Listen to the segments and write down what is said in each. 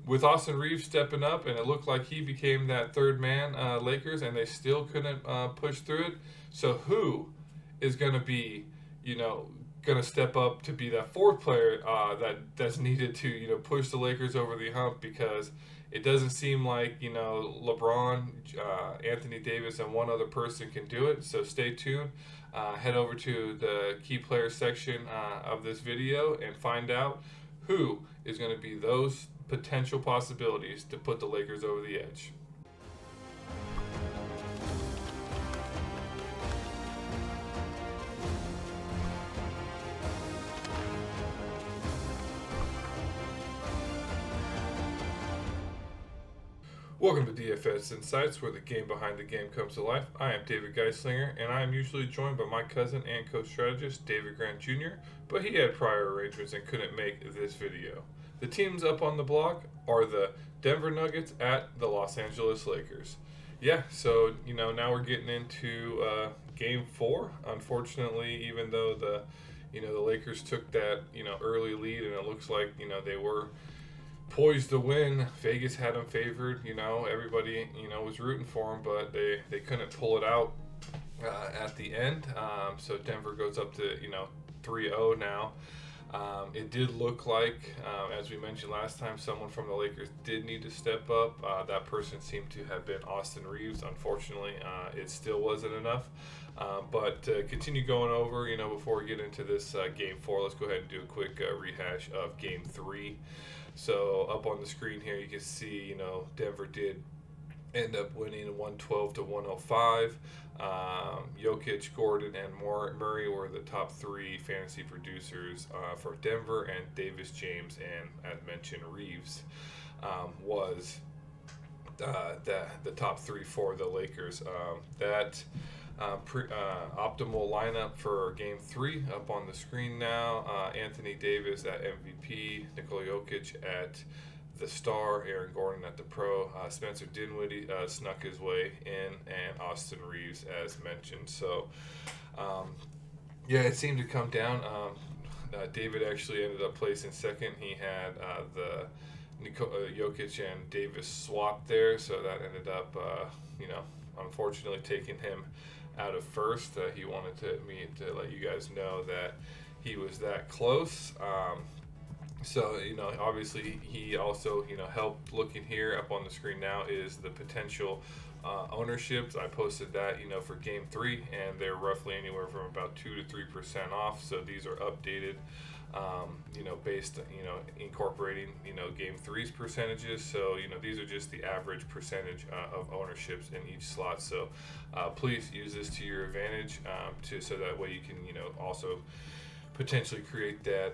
with Austin Reeves stepping up, and it looked like he became that third man, Lakers, and they still couldn't push through it. So who is going to be, you know, going to step up to be that fourth player that's needed to, push the Lakers over the hump? Because it doesn't seem like, LeBron, Anthony Davis, and one other person can do it. So stay tuned. Head over to the key player section of this video and find out who is going to be those potential possibilities to put the Lakers over the edge. Welcome to DFS Insights, where the game behind the game comes to life. I am David Geislinger, and I am usually joined by my cousin and co-strategist, David Grant Jr., but he had prior arrangements and couldn't make this video. The teams up on the block are the Denver Nuggets at the Los Angeles Lakers. Yeah, so, now we're getting into Game 4. Unfortunately, even though the Lakers took that, early lead, and it looks like, they were poised to win. Vegas had them favored. Everybody was rooting for them, but they couldn't pull it out at the end. So Denver goes up to 3-0 now. It did look like, as we mentioned last time, someone from the Lakers did need to step up. That person seemed to have been Austin Reeves. Unfortunately, it still wasn't enough. But to continue going over, before we get into this Game 4, let's go ahead and do a quick rehash of Game 3. So up on the screen here, you can see, Denver did end up winning 112 to 105. Jokic, Gordon, and Murray were the top three fantasy producers for Denver, and Davis, James, and, as mentioned, Reeves was the top three for the Lakers. Optimal lineup for Game 3 up on the screen now. Anthony Davis at MVP, Nikola Jokic at the star, Aaron Gordon at the pro, Spencer Dinwiddie snuck his way in, and Austin Reeves, as mentioned. So, it seemed to come down. David actually ended up placing second. He had the Jokic and Davis swapped there, so that ended up, unfortunately taking him out of first. He wanted me to let you guys know that he was that close. So, obviously he also, helped. Looking here up on the screen now is the potential ownerships. I posted that, for Game 3, and they're roughly anywhere from about 2 to 3% off. So these are updated, based, incorporating, Game 3's percentages. So, these are just the average percentage of ownerships in each slot. So please use this to your advantage, so that way you can, also potentially create that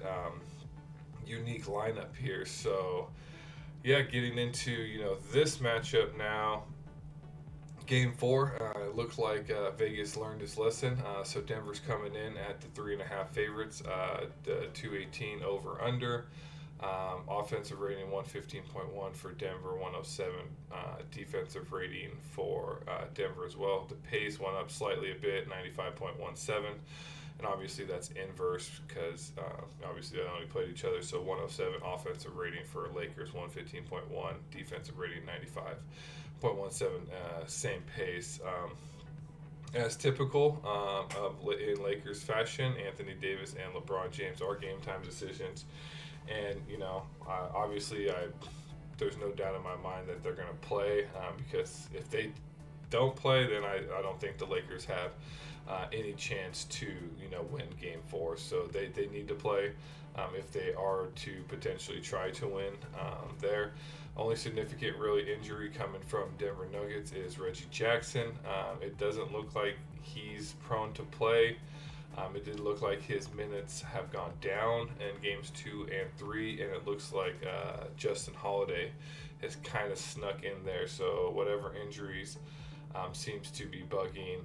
unique lineup here. So, getting into, this matchup now. Game 4, it looks like Vegas learned its lesson. So Denver's coming in at the 3.5 favorites, the 218 over under. Offensive rating 115.1 for Denver, 107 defensive rating for Denver as well. The pace went up slightly a bit, 95.17. And obviously that's inverse because obviously they only played each other. So 107 offensive rating for Lakers, 115.1 defensive rating, 95.17, same pace. As typical in Lakers fashion, Anthony Davis and LeBron James are game time decisions. And, obviously there's no doubt in my mind that they're going to play, because if they don't play, then I don't think the Lakers have any chance to win Game 4. So they need to play if they are to potentially try to win there. Only significant really injury coming from Denver Nuggets is Reggie Jackson. It doesn't look like he's prone to play. It did look like his minutes have gone down in Games 2 and 3, and it looks like Justin Holiday has kind of snuck in there. So whatever injuries seems to be bugging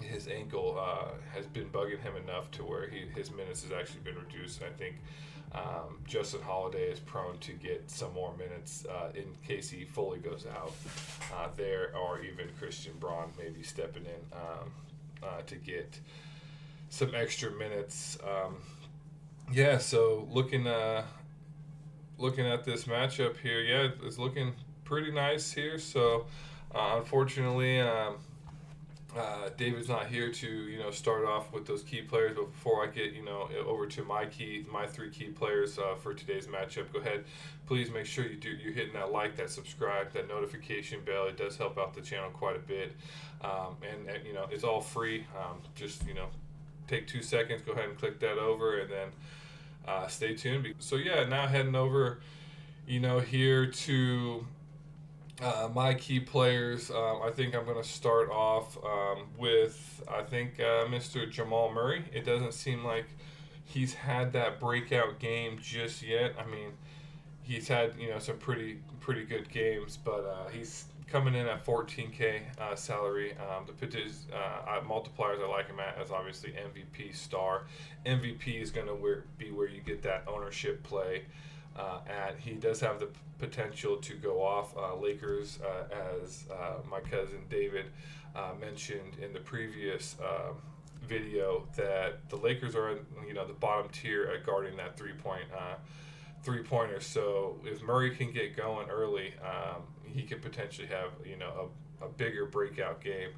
his ankle has been bugging him enough to where his minutes has actually been reduced. I think Justin Holiday is prone to get some more minutes in case he fully goes out there, or even Christian Braun maybe stepping in to get some extra minutes. So looking looking at this matchup here, yeah, it's looking pretty nice here. So, unfortunately, David's not here to start off with those key players. But before I get over to my three key players for today's matchup, go ahead, please make sure you're hitting that like, that subscribe, that notification bell. It does help out the channel quite a bit, and it's all free. Just take 2 seconds, go ahead and click that over, and then stay tuned. So yeah, now heading over, here to my key players. I think I'm going to start off with, I think, Mr. Jamal Murray. It doesn't seem like he's had that breakout game just yet. I mean, he's had some pretty good games, but he's coming in at 14K salary. The multipliers I like him at as obviously MVP star. MVP is going to be where you get that ownership play. He does have the potential to go off. Lakers, as my cousin David mentioned in the previous video, that the Lakers are the bottom tier at guarding that three-pointer. So if Murray can get going early, he could potentially have a bigger breakout game.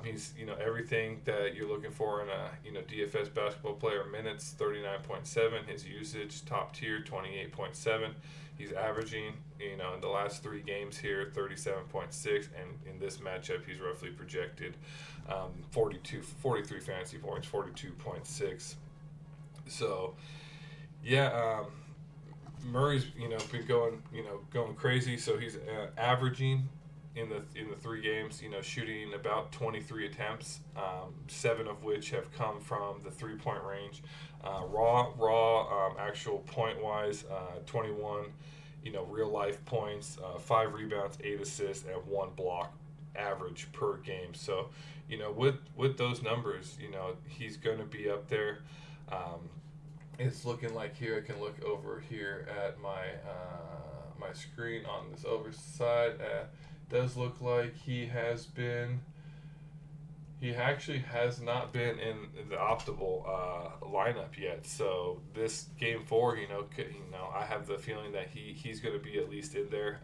He's everything that you're looking for in a DFS basketball player. Minutes 39.7, his usage top tier 28.7. He's averaging in the last 3 games here 37.6, and in this matchup he's roughly projected 43 fantasy points, 42.6. So yeah, Murray's been going crazy. So he's averaging in the 3 games, shooting about 23 attempts, 7 of which have come from the 3-point range. Actual point wise, 21, real life points, 5 rebounds, 8 assists, and 1 block average per game. So, with those numbers, he's going to be up there. It's looking like here, I can look over here at my screen on this overside. Does look like he actually has not been in the optimal lineup yet. So this game 4, I have the feeling that he's going to be at least in there.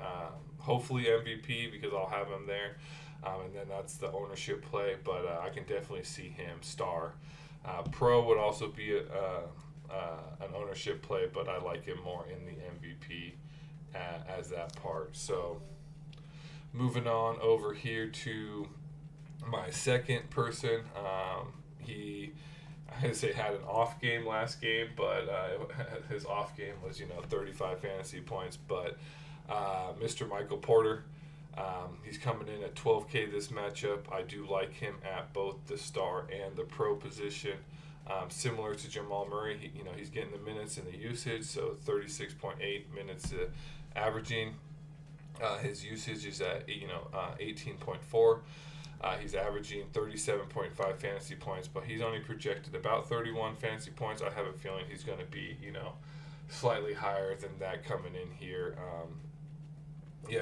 Hopefully MVP, because I'll have him there, and then that's the ownership play. But I can definitely see him star. Pro would also be an ownership play, but I like him more in the MVP as that part. So moving on over here to my second person. He, I say, had an off game last game, but his off game was 35 fantasy points. But Mr. Michael Porter, he's coming in at 12K this matchup. I do like him at both the star and the pro position. Similar to Jamal Murray, he's getting the minutes and the usage, so 36.8 minutes averaging. His usage is at 18.4. He's averaging 37.5 fantasy points, but he's only projected about 31 fantasy points. I have a feeling he's going to be slightly higher than that coming in here.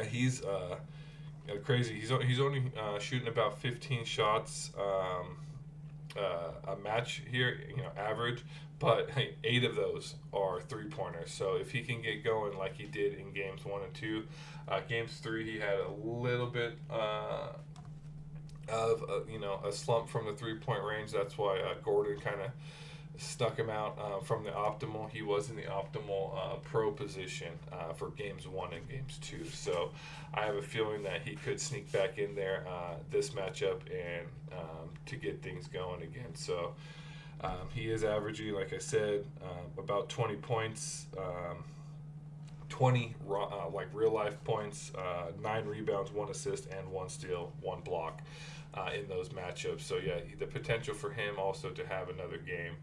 He's crazy. He's only shooting about 15 shots a match here, average, but 8 of those are 3-pointers. So if he can get going like he did in games 1 and 2, games 3 he had a little bit of a slump from the 3-point range. That's why Gordon kind of stuck him out from the optimal. He was in the optimal pro position for games 1 and games 2. So I have a feeling that he could sneak back in there this matchup and to get things going again. So he is averaging, like I said, about 20 points, 20 real life points, 9 rebounds, 1 assist, and 1 steal, 1 block in those matchups. So yeah, the potential for him also to have another game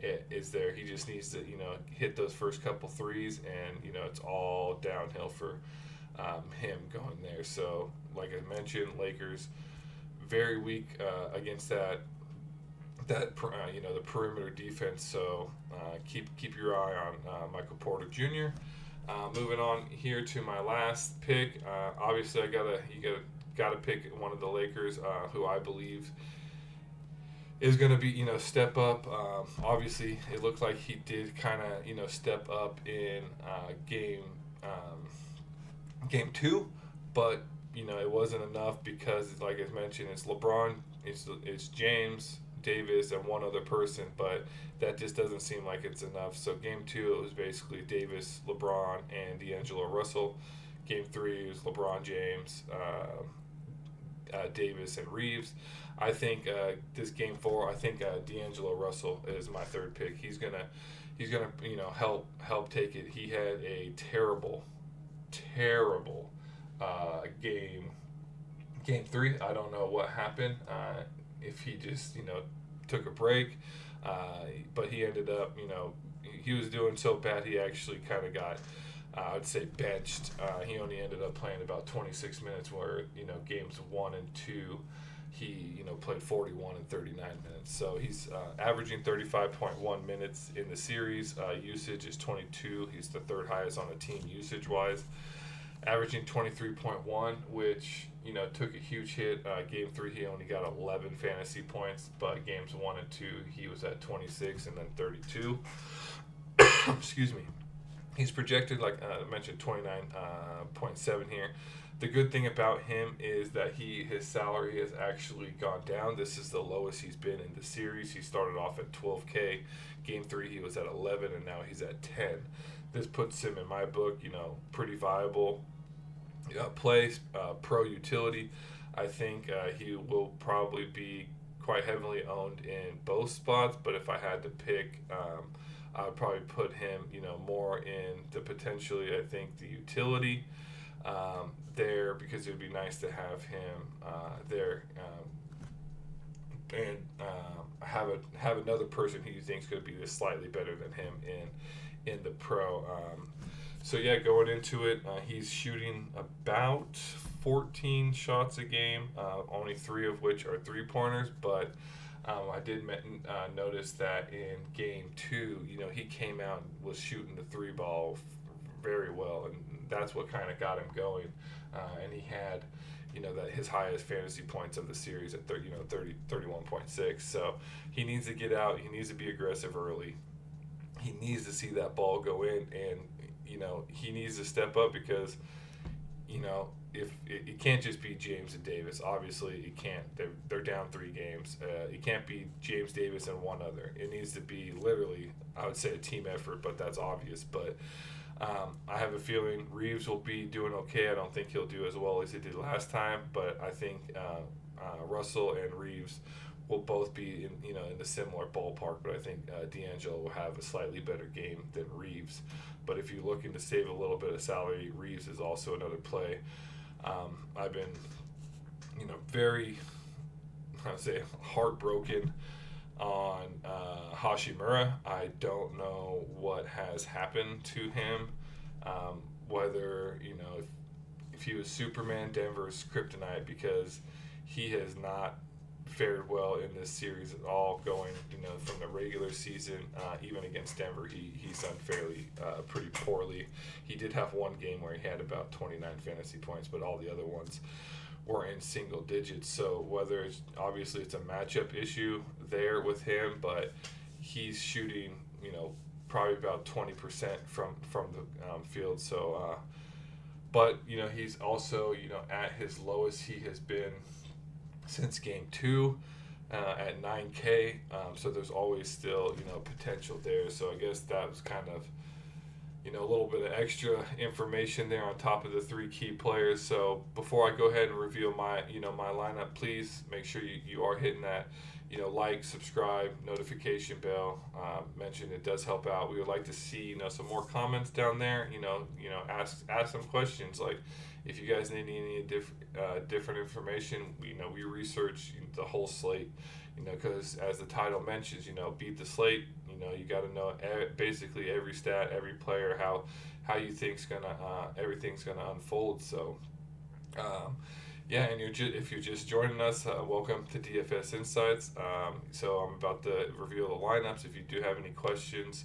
is there. He just needs to hit those first couple threes, and it's all downhill for him going there. So like I mentioned, Lakers very weak against the perimeter defense. So keep your eye on Michael Porter Jr. Moving on here to my last pick. Obviously, you gotta pick one of the Lakers who I believe is going to be step up. Obviously, it looked like he did kind of step up in game game two, but it wasn't enough because, like I mentioned, it's LeBron, it's James, Davis, and one other person, but that just doesn't seem like it's enough. So game two, it was basically Davis, LeBron, and D'Angelo Russell. Game three was LeBron James, Davis, and Reeves. I think this game four, I think D'Angelo Russell is my third pick. He's gonna help take it. He had a terrible game three. I don't know what happened. If he just took a break, but he ended up he was doing so bad he actually kind of got I'd say benched. He only ended up playing about 26 minutes, where games 1 and 2 he played 41 and 39 minutes. So he's averaging 35.1 minutes in the series. Usage is 22. He's the third highest on the team usage wise. Averaging 23.1, which took a huge hit. Game 3 he only got 11 fantasy points, but games 1 and 2 he was at 26 and then 32. Excuse me. He's projected, like I mentioned, 29.7 here. The good thing about him is that his salary has actually gone down. This is the lowest he's been in the series. He started off at 12K. Game 3 he was at 11, and now he's at 10. This puts him in my book, pretty viable play, pro utility. I think he will probably be quite heavily owned in both spots, but if I had to pick, I would probably put him, more in the potentially, I think, the utility there, because it would be nice to have him there and have another person who you think is going to be just slightly better than him in the pro. So yeah, going into it, he's shooting about 14 shots a game, only 3 of which are three-pointers, but I did notice that in game 2, he came out and was shooting the 3-ball very well, and that's what kind of got him going. And he had, that his highest fantasy points of the series at 31.6. So he needs to get out. He needs to be aggressive early. He needs to see that ball go in, and he needs to step up, because if it can't just be James and Davis. Obviously it can't. They're down 3 games. It can't be James, Davis, and one other. It needs to be literally, I would say, a team effort, but that's obvious. But I have a feeling Reeves will be doing okay. I don't think he'll do as well as he did last time, but I think Russell and Reeves will both be in a similar ballpark. But I think D'Angelo will have a slightly better game than Reeves. But if you're looking to save a little bit of salary, Reeves is also another play. I've been very, heartbroken on Hashimura. I don't know what has happened to him. Whether if he was Superman, Denver's kryptonite, because he has not fared well in this series at all. Going from the regular season, even against Denver, he's done pretty poorly. He did have one game where he had about 29 fantasy points, but all the other ones were in single digits. So whether it's obviously it's a matchup issue there with him, but he's shooting probably about 20% from the field. So but he's also at his lowest he has been since game 2 at 9K. So there's always still potential there. So I guess that was kind of a little bit of extra information there on top of the 3 key players. So before I go ahead and reveal my my lineup, please make sure you are hitting that like, subscribe, notification bell. Mention it does help out. We would like to see some more comments down there. Ask some questions, like if you guys need any different information. We research the whole slate. Because as the title mentions, beat the slate. You got to know basically every stat, every player, how you think's everything's gonna unfold. So. Yeah, and if you're just joining us, welcome to DFS Insights. So I'm about to reveal the lineups. If you do have any questions,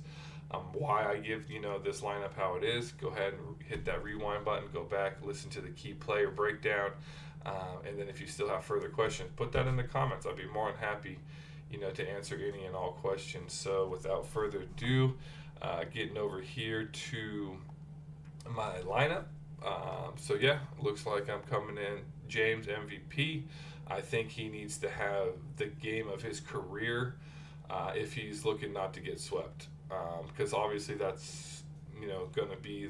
why I give this lineup how it is, go ahead and hit that rewind button, go back, listen to the key player breakdown, and then if you still have further questions, put that in the comments. I'd be more than happy, to answer any and all questions. So without further ado, getting over here to my lineup. So yeah, looks like I'm coming in James MVP. I think he needs to have the game of his career if he's looking not to get swept, because obviously that's going to be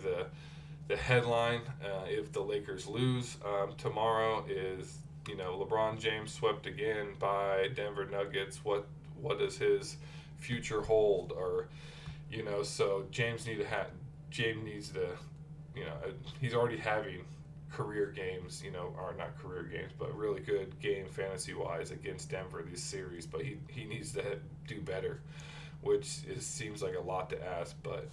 the headline if the Lakers lose tomorrow is LeBron James swept again by Denver Nuggets. What does his future hold? Or so James needs to he's already having career games, or not career games, but really good game fantasy wise against Denver this series. But he needs to do better, which seems like a lot to ask. But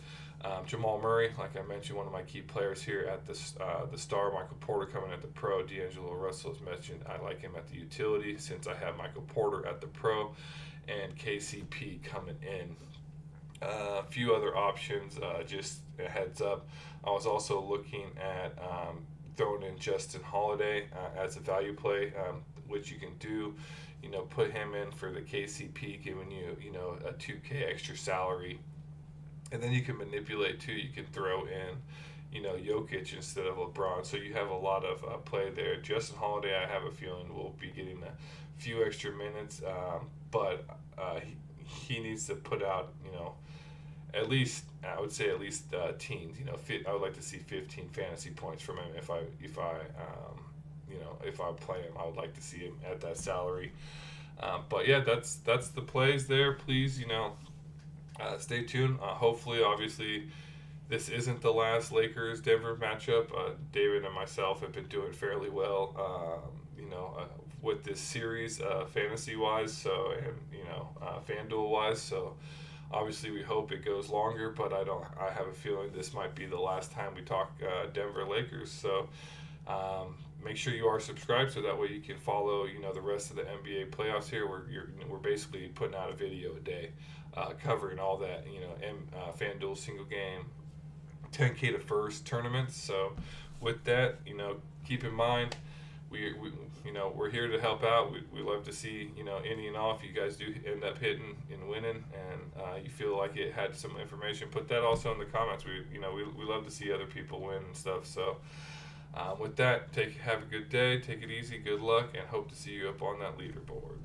Jamal Murray, like I mentioned, one of my key players here at the Star. Michael Porter coming at the Pro. D'Angelo Russell is mentioned. I like him at the utility since I have Michael Porter at the Pro, and KCP coming in. A few other options, just a heads up. I was also looking at throwing in Justin Holiday as a value play, which you can do. Put him in for the KCP, giving you a 2K extra salary, and then you can manipulate too. You can throw in Jokic instead of LeBron, so you have a lot of play there. Justin Holiday, I have a feeling will be getting a few extra minutes, but he needs to put out at least I would say at least teens. I would like to see 15 fantasy points from him if I play him. I would like to see him at that salary. But yeah, that's the plays there. Please, stay tuned. Hopefully, obviously, this isn't the last Lakers Denver matchup. David and myself have been doing fairly well. With this series, fantasy wise, so and Fanduel wise, so. Obviously, we hope it goes longer, but I have a feeling this might be the last time we talk Denver Lakers. So make sure you are subscribed, so that way you can follow the rest of the NBA playoffs here. We're basically putting out a video a day, covering all that FanDuel single game, 10K to first tournaments. So with that, keep in mind. We're here to help out. We love to see any and all. If you guys do end up hitting and winning, and you feel like it had some information, put that also in the comments. We love to see other people win and stuff. So with that, have a good day. Take it easy. Good luck, and hope to see you up on that leaderboard.